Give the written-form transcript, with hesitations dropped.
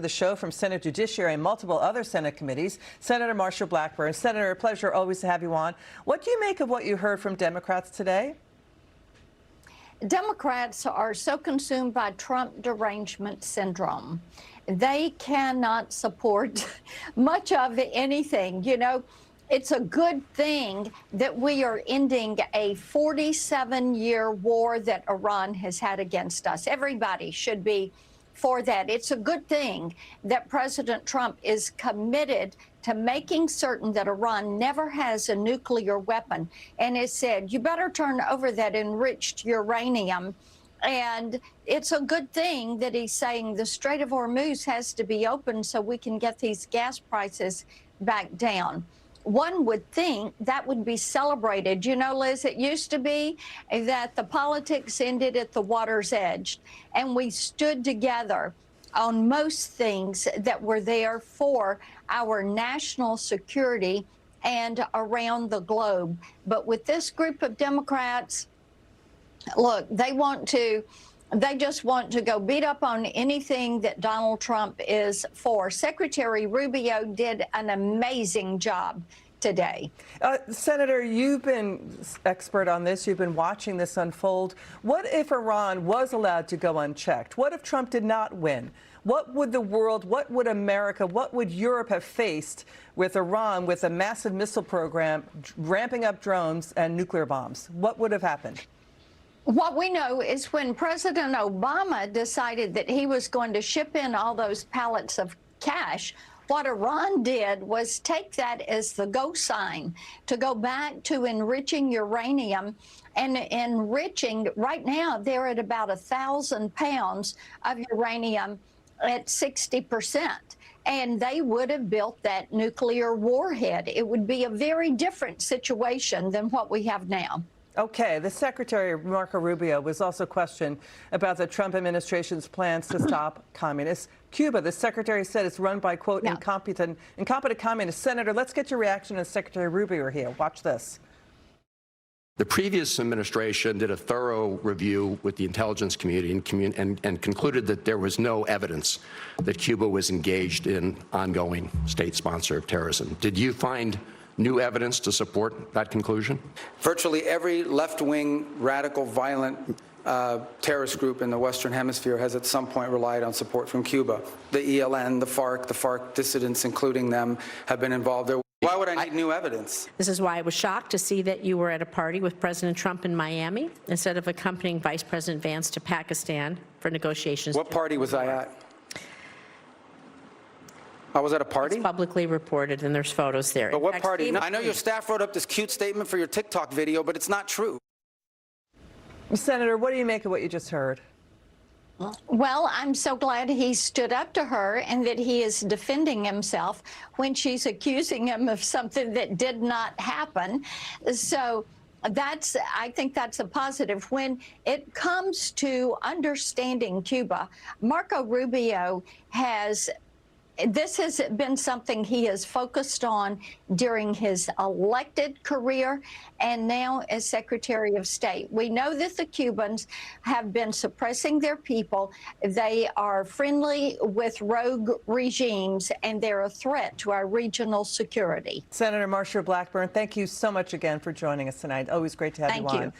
The show from Senate Judiciary and multiple other Senate committees. Senator Marsha Blackburn. Senator, a pleasure always to have you on. What do you make of what you heard from Democrats today? Democrats are so consumed by Trump derangement syndrome. They cannot support much of anything. You know, it's a good thing that we are ending a 47-year war that Iran has had against us. Everybody should be for that. It's a good thing that President Trump is committed to making certain that Iran never has a nuclear weapon, and has said, you better turn over that enriched uranium. And it's a good thing that he's saying the Strait of Hormuz has to be open so we can get these gas prices back down. One would think that would be celebrated. You know, Liz, it used to be that the politics ended at the water's edge, and we stood together on most things that were there for our national security and around the globe. But with this group of Democrats, look, they just want to go beat up on anything that Donald Trump is for. Secretary Rubio did an amazing job today. Senator, you've been expert on this. You've been watching this unfold. What if Iran was allowed to go unchecked? What if Trump did not win? What would the world, what would America, what would Europe have faced with Iran with a massive missile program, ramping up drones and nuclear bombs? What would have happened? What we know is when President Obama decided that he was going to ship in all those pallets of cash, what Iran did was take that as the go sign to go back to enriching uranium and enriching. Right now, they're at about 1,000 pounds of uranium at 60%. And they would have built that nuclear warhead. It would be a very different situation than what we have now. Okay, the Secretary, Marco Rubio, was also questioned about the Trump administration's plans to stop communists. Cuba, the Secretary said, is run by, quote, incompetent communists. Senator, let's get your reaction as Secretary Rubio here. Watch this. The previous administration did a thorough review with the intelligence community and concluded that there was no evidence that Cuba was engaged in ongoing state sponsor of terrorism. Did you find new evidence to support that conclusion? Virtually every left-wing, radical, violent terrorist group in the Western Hemisphere has at some point relied on support from Cuba. The ELN, the FARC dissidents, including them, have been involved there. Why would I need new evidence? This is why I was shocked to see that you were at a party with President Trump in Miami instead of accompanying Vice President Vance to Pakistan for negotiations. What party was I at? I was at a party? It's publicly reported, and there's photos there. But what party? No, I know your staff wrote up this cute statement for your TikTok video, but it's not true. Senator, what do you make of what you just heard? Well, I'm so glad he stood up to her and that he is defending himself when she's accusing him of something that did not happen. So I think that's a positive. When it comes to understanding Cuba, Marco Rubio this has been something he has focused on during his elected career and now as Secretary of State. We know that the Cubans have been suppressing their people. They are friendly with rogue regimes, and they're a threat to our regional security. Senator Marsha Blackburn, thank you so much again for joining us tonight. Always great to have you on.